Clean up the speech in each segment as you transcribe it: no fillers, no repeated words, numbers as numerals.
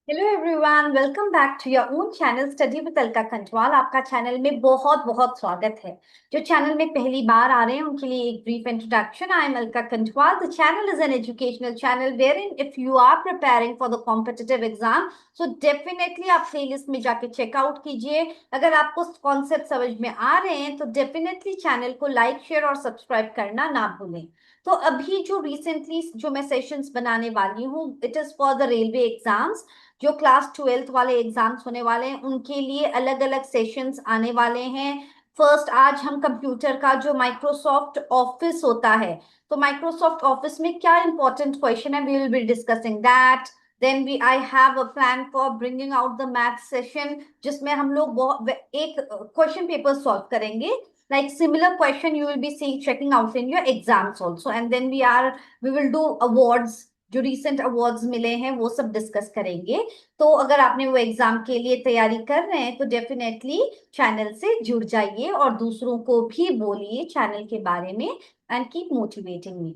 Hello everyone, welcome back to your own channel study with Alka Kantwal. आपका channel में बहुत बहुत स्वागत है। जो चैनल में पहली बार आ रहे हैं उनके लिए एक brief introduction. I am Alka Kantwal. The channel is an educational channel where in if you are preparing for the competitive exam, so definitely आप प्लेलिस्ट में जाके चेकआउट कीजिए। अगर आपको कॉन्सेप्ट समझ में आ रहे हैं तो डेफिनेटली चैनल को लाइक, शेयर और सब्सक्राइब करना ना भूलें। तो अभी जो रिसेंटली जो मैं सेशंस बनाने वाली हूँ, it is for the railway exams. जो क्लास 12th वाले एग्जाम्स होने वाले हैं उनके लिए अलग अलग सेशंस आने वाले हैं। फर्स्ट आज हम कंप्यूटर का जो माइक्रोसॉफ्ट ऑफिस होता है, तो माइक्रोसॉफ्ट ऑफिस में क्या इंपॉर्टेंट क्वेश्चन है, we will be discussing that. Then we I have a plan for bringing out the math session, जिसमें हम लोग एक क्वेश्चन पेपर सॉल्व करेंगे। like similar question you will be seeing checking out in your exams also, and then we will do awards। जो recent awards मिले हैं वो सब डिस्कस करेंगे। तो अगर आपने वो एग्जाम के लिए तैयारी कर रहे हैं तो डेफिनेटली चैनल से जुड़ जाइए और दूसरों को भी बोलिए चैनल के बारे में, and keep motivating me.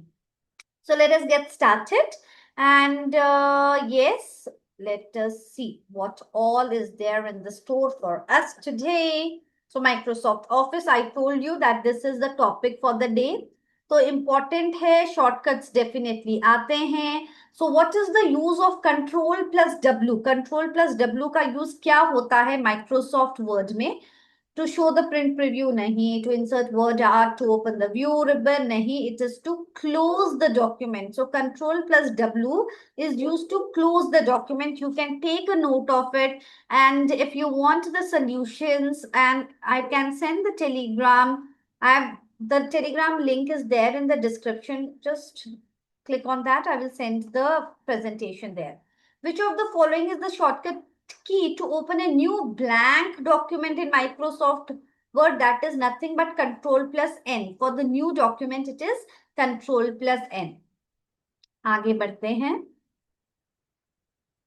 So let us get started. And yes, let us see what all is there in the store for us today. So Microsoft Office, I told you that this is the topic for the day. तो important है, shortcuts definitely आते हैं। So what is the use of Control plus W? Control plus W का use क्या होता है Microsoft Word में? To show the print preview nahi, to insert word art, to open the view ribbon nahi, it is to close the document. So control plus W is used to close the document. You can take a note of it, and if you want the solutions, and I can send the telegram. I have the telegram link is there in the description. Just click on that. I will send the presentation there. Which of the following is the shortcut key to open a new blank document in Microsoft Word? That is nothing but Control plus N. For the new document, it is Control plus N. आगे बढ़ते हैं।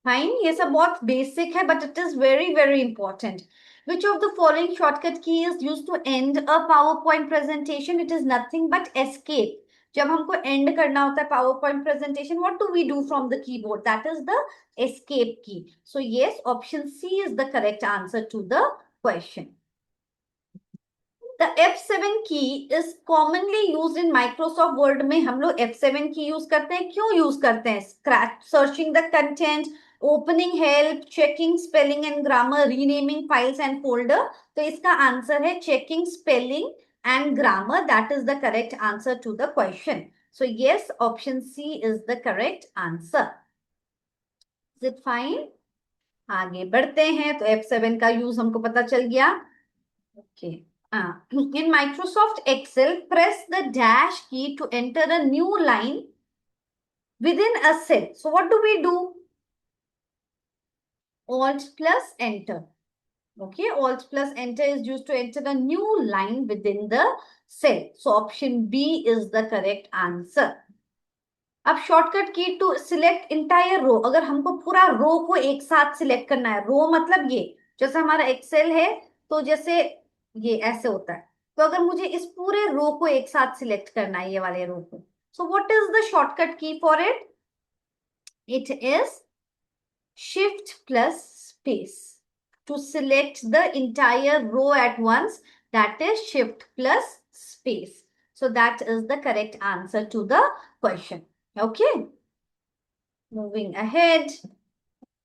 Fine, ये सब बहुत basic है but it is very very important. Which of the following shortcut key is used to end a PowerPoint presentation? It is nothing but escape. जब हमको end करना होता है PowerPoint presentation, what do we do from the keyboard? That is the escape key. So yes, option C is the correct answer to the question. The F7 key is commonly used in Microsoft Word में हम लोग F7 की use करते हैं। क्यों use करते हैं? Scratch searching the content, opening help, checking spelling and grammar, renaming files and folder. तो इसका आंसर है checking spelling and grammar. That is the correct answer to the question. So yes, option C is the correct answer. Is it fine? आगे बढ़ते हैं। तो F7 का use हमको पता चल गया। Okay. In Microsoft Excel, press the dash key to enter a new line within a cell. So what do we do? Alt plus enter. Okay, Alt plus enter is used to enter a new line within the cell. So option B is the correct answer. अब shortcut key to select entire रो। अगर हमको पूरा रो को एक साथ select करना है, रो मतलब ये जैसे हमारा एक्सेल है, तो जैसे ये ऐसे होता है। तो अगर मुझे इस पूरे रो को एक साथ सिलेक्ट करना है, ये वाले रो को, so what is the shortcut key for it? It is shift plus space to select the entire row at once. That is shift plus space. So that is the correct answer to the question. Okay, moving ahead.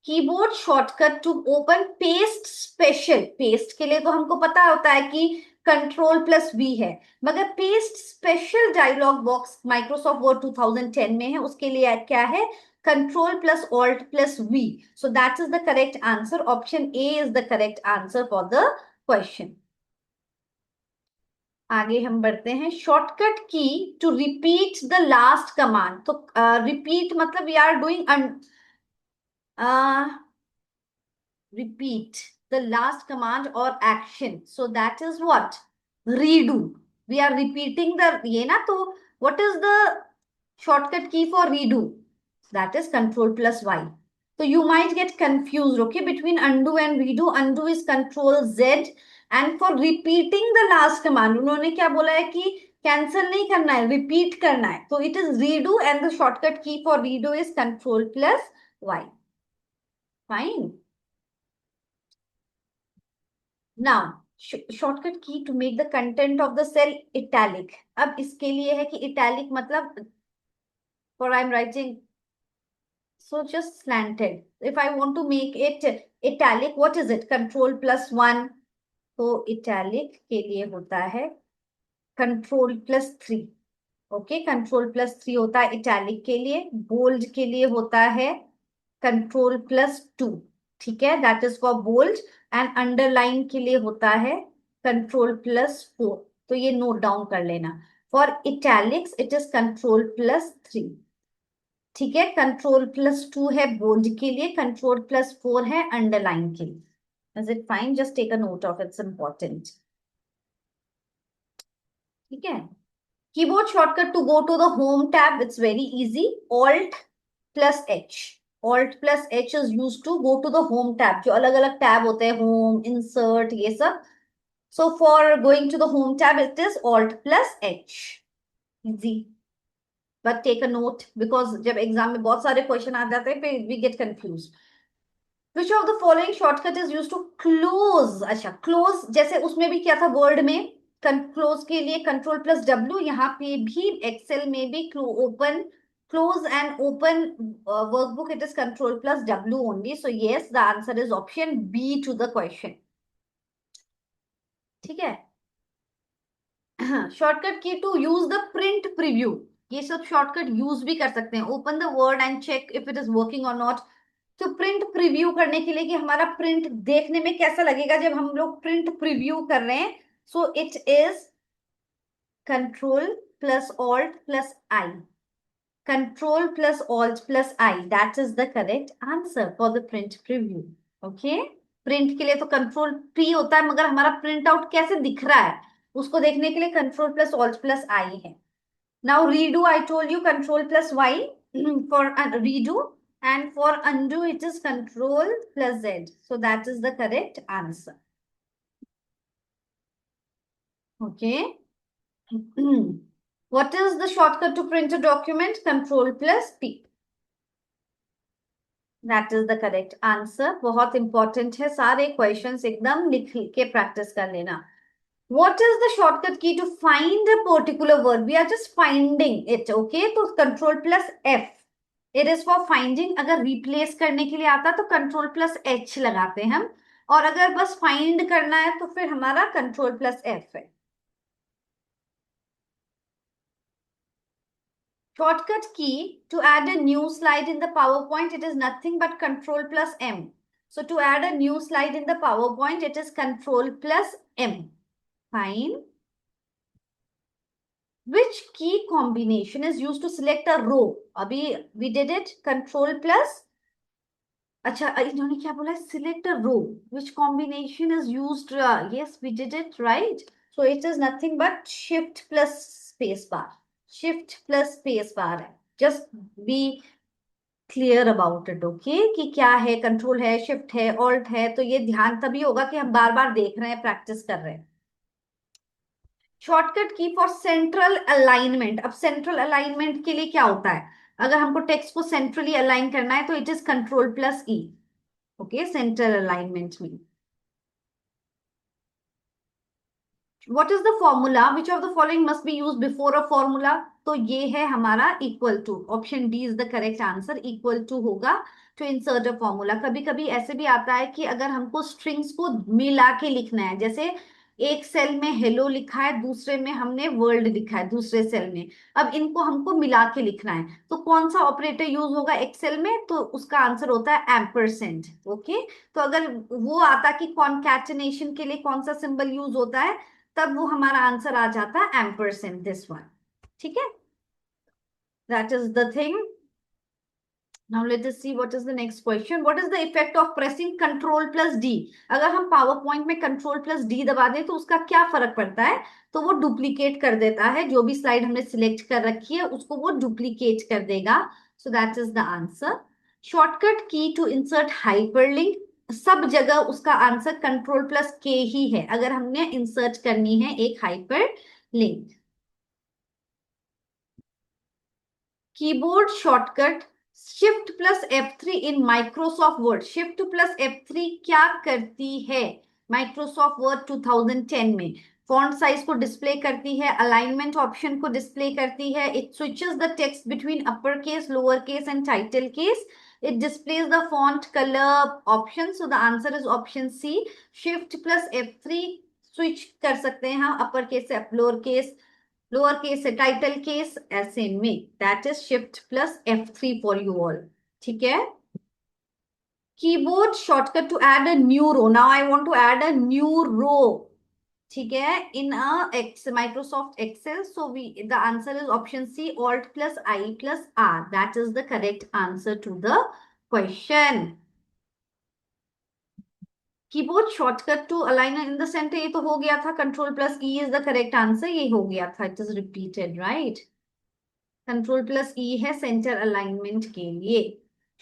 Keyboard shortcut to open paste special. Paste के लिए तो हमको पता होता है कि control plus V है, मगर paste special dialog box Microsoft Word 2010 में है, उसके लिए क्या है? Control plus alt plus V. So that is the correct answer. Option A is the correct answer for the question. आगे हम बढ़ते हैं। Shortcut key to repeat the last command. तो रिपीट मतलब we are doing repeat the last command or action, so that is what? Redo. We are repeating the ये ना, तो what is the shortcut key for redo? That is control plus Y. So you might get confused, okay, between undo and redo. Undo is control Z, and for repeating the last command उन्होंने क्या बोला है कि cancel नहीं करना है, repeat करना है। तो it is redo, and the shortcut key for redo is control plus Y. Fine. Now shortcut key to make the content of the cell italic. अब इसके लिए है कि इटैलिक मतलब for I am writing so just slanted. If I want to make it italic, what is it? Control plus one. तो italic के लिए होता है control plus three. Okay, control plus three होता है इटैलिक के लिए. बोल्ड के लिए होता है कंट्रोल प्लस टू. ठीक है, that is for bold. And underline के लिए होता है कंट्रोल प्लस फोर. तो ये नोट डाउन कर लेना. For italics it is control plus three. ठीक है, कंट्रोल प्लस टू है बोल्ड के लिए, कंट्रोल प्लस फोर है अंडरलाइन के लिए. Is it fine? Just take a note of it's important. ठीक है. Keyboard shortcut to go to the home tab, it's very easy. Alt plus H. Alt plus H is use to go to the home tab. जो अलग अलग tab होते हैं, home, insert, ये सब. So for going to the home tab it is alt plus H. Easy. But take a note, because जब exam में बहुत सारे क्वेश्चन आ जाते हैं फिर we get confuse. Which of the following shortcut is use to close. अच्छा, close जैसे उसमें भी क्या था वर्ड में, क्लोज के लिए कंट्रोल प्लस डब्ल्यू. यहाँ पे भी एक्सेल में भी open, close and open workbook, it is control plus W only. So yes, the answer is option B to the question. ठीक है. Shortcut key to use the print preview. ये सब shortcut use भी कर सकते हैं. Open the word and check if it is working और not. तो प्रिंट प्रीव्यू करने के लिए कि हमारा प्रिंट देखने में कैसा लगेगा जब हम लोग प्रिंट प्रीव्यू कर रहे हैं. So it is control plus alt plus I. Control plus alt plus I, that is the correct answer for the print preview. Okay. Print के लिए तो कंट्रोल पी होता है, मगर हमारा प्रिंट आउट कैसे दिख रहा है उसको देखने के लिए कंट्रोल प्लस ऑल्ट प्लस आई है. Now redo, I told you control plus Y for redo, and for undo it is control plus Z. So that is the correct answer. Okay. What is the shortcut to print a document? Control plus P. That is the correct answer. बहुत important है. सारे questions एकदम लिख के practice कर लेना. What is the shortcut key to find a particular word? We are just finding it, okay? तो control plus F. It is for finding. अगर replace करने के लिए आता तो control plus H लगाते हैं हम. और अगर बस find करना है तो फिर हमारा control plus F है. Shortcut key to add a new slide in the PowerPoint, it is nothing but control plus M. So to add a new slide in the PowerPoint, it is control plus M. Fine. Which key combination is used to select a row? अभी we did it, control plus. अच्छा, इन्होंने क्या बोला? Select a row. Which combination is used? Yes, we did it, right? So it is nothing but shift plus space bar. Shift plus space bar है. Just be clear about it, okay? कि क्या है, control है, shift है, alt है. तो ये ध्यान तभी होगा कि हम बार बार देख रहे हैं, प्रैक्टिस कर रहे हैं. Shortcut key for central alignment. अब सेंट्रल अलाइनमेंट के लिए क्या होता है? अगर हमको टेक्स्ट को सेंट्रली अलाइन करना है तो it is control plus E. Okay, central alignment में what is the formula? Which of the following must be use before a formula? तो ये है हमारा equal to. Option D is the correct answer. Equal to होगा to insert a formula. कभी कभी ऐसे भी आता है कि अगर हमको स्ट्रिंग्स को मिला के लिखना है, जैसे एक सेल में हेलो लिखा है, दूसरे में हमने वर्ल्ड लिखा है, दूसरे सेल में. अब इनको हमको मिला के लिखना है तो कौन सा ऑपरेटर यूज होगा एक्सेल में? तो उसका आंसर होता है एम्परसेंड. ओके. तो अगर वो आता कि कॉन्कैटिनेशन के लिए कौन सा सिंबल यूज होता है, तब वो हमारा आंसर आ जाता है एम्परसेंड, दिस वन. ठीक है. That is the thing. Now let us see what is the next question. What is the effect of pressing Control plus D? अगर हम पावर पॉइंट में Control plus D दबा दें तो उसका क्या फर्क पड़ता है? तो वो डुप्लीकेट कर देता है. जो भी स्लाइड हमने सिलेक्ट कर रखी है उसको वो डुप्लीकेट कर देगा. सो that is the answer. Shortcut key to insert hyperlink. सब जगह उसका आंसर कंट्रोल प्लस के ही है अगर हमने इंसर्ट करनी है एक hyper link. Keyboard shortcut shift plus F3 in Microsoft word, shift plus F3 क्या करती है माइक्रोसॉफ्ट वर्ड 2010 में? फॉन्ट साइज को डिस्प्ले करती है, अलाइनमेंट ऑप्शन को डिस्प्ले करती है, it switches the text between upper case, lower case and title case, it displays the font color option. So the answer is option C. shift plus F3 switch कर सकते हैं हम upper case से lower case, lower case है title case, ऐसे में that is shift plus F3 for you all. ठीक है. Keyboard shortcut to add a new row. Now I want to add a new row. ठीक है, in ex Microsoft Excel. So we the answer is option C, alt plus I plus R. That is the correct answer to the question. Keyboard shortcut to align in the center, ये तो हो गया था. Control plus E is the correct answer, ये हो गया था. It is repeated, right. Control plus E है सेंटर अलाइनमेंट के लिए.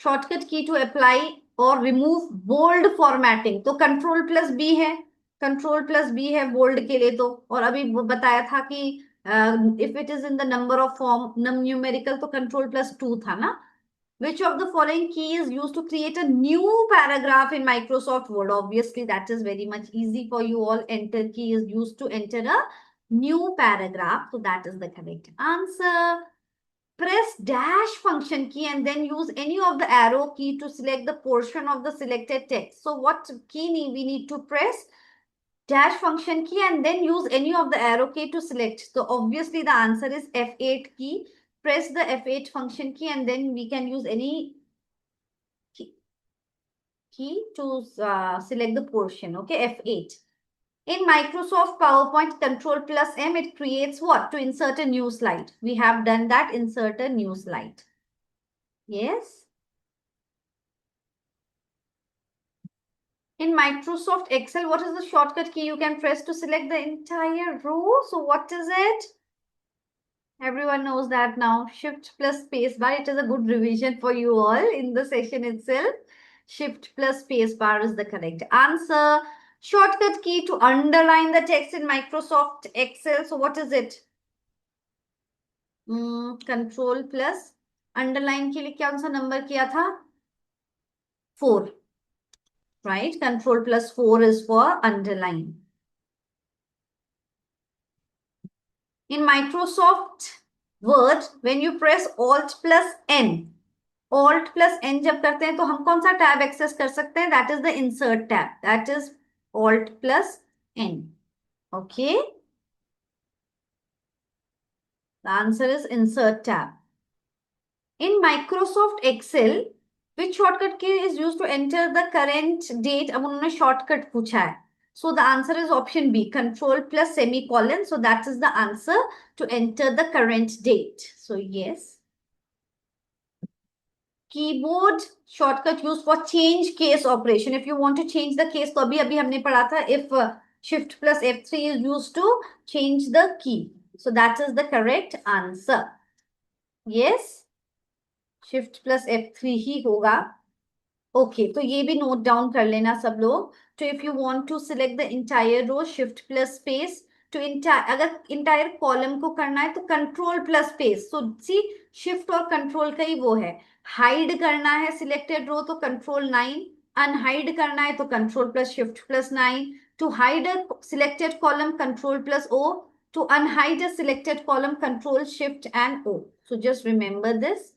शॉर्टकट की टू अप्लाई और रिमूव बोल्ड फॉर्मेटिंग, तो कंट्रोल प्लस बी है. कंट्रोल प्लस बी है बोल्ड के लिए तो. और अभी बताया था कि if it is in the number of form numerical तो कंट्रोल प्लस 2 था ना. Which of the following key is used to create a new paragraph in Microsoft Word? Obviously, that is very much easy for you all. Enter key is used to enter a new paragraph. So that is the correct answer. Press dash function key and then use any of the arrow key to select the portion of the selected text. So what key we need to press? Dash function key and then use any of the arrow key to select. So obviously the answer is F8 key. Press the F8 function key and then we can use any key to select the portion. Okay, F8. In Microsoft PowerPoint, Control plus M, it creates what? To insert a new slide. We have done that, insert a new slide. Yes. In Microsoft Excel, what is the shortcut key you can press to select the entire row? So what is it? Everyone knows that now. Shift plus space bar. It is a good revision for you all in the session itself. Shift plus space bar is the correct answer. Shortcut key to underline the text in Microsoft Excel. So what is it? Control plus underline के लिए कौन सा number किया था? 4. Right? Control plus 4 is for underline. In Microsoft Word, when you press Alt plus N, Alt plus N जब करते हैं तो हम कौन सा टैब एक्सेस कर सकते हैं? That is the insert tab. That is Alt plus N. Okay. The answer is insert tab. In Microsoft Excel, which shortcut key is used to enter the current date? अब उन्होंने shortcut पूछा है. So the answer is option B, control plus semicolon. So that is the answer to enter the current date. So yes. Keyboard shortcut used for change case operation. If you want to change the case, तो अभी हमने पढ़ा था if shift plus F3 is used to change the key. So that is the correct answer. Yes. Shift plus F3 ही होगा. Okay, तो ये भी note down कर लेना सब लोग. So if you want to select the entire row, shift plus space. To अगर entire column को करना है तो control plus space. So see, shift और control का ही वो है. Hide करना है selected row तो control 9. Unhide करना है तो control plus shift plus 9. To hide a selected column, control plus O. To unhide a selected column, control shift and O. So just remember this.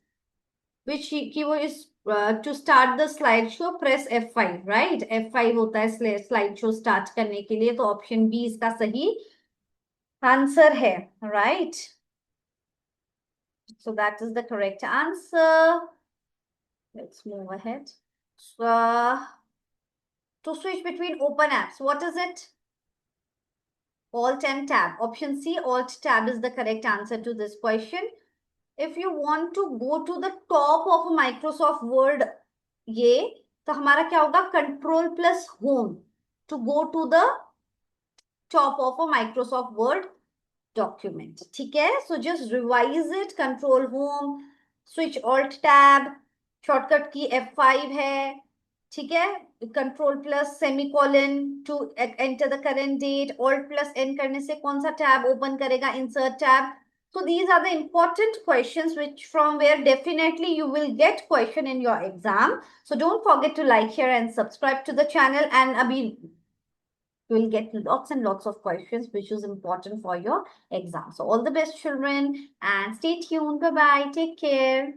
Which keyword is to start the slideshow? Press F5, right? F5 होता है slideshow start करने के लिए, तो option B इसका सही answer है, right? So that is the correct answer. Let's move ahead. To switch between open apps, what is it? Alt and tab. Option C, Alt tab is the correct answer to this question. If you want to go to the top of Microsoft Word, ये तो हमारा क्या होगा? Control plus Home to go to the top of a Microsoft Word document. ठीक है? So just revise it. Control Home, Switch Alt Tab, shortcut key F5 है. ठीक है? Control plus semicolon to enter the current date. Alt plus N करने से कौन सा tab open करेगा? Insert tab. So these are the important questions which from where definitely you will get question in your exam. So don't forget to like, share and subscribe to the channel, and Abhi, you will get lots and lots of questions which is important for your exam. So all the best children and stay tuned. Bye bye. Take care.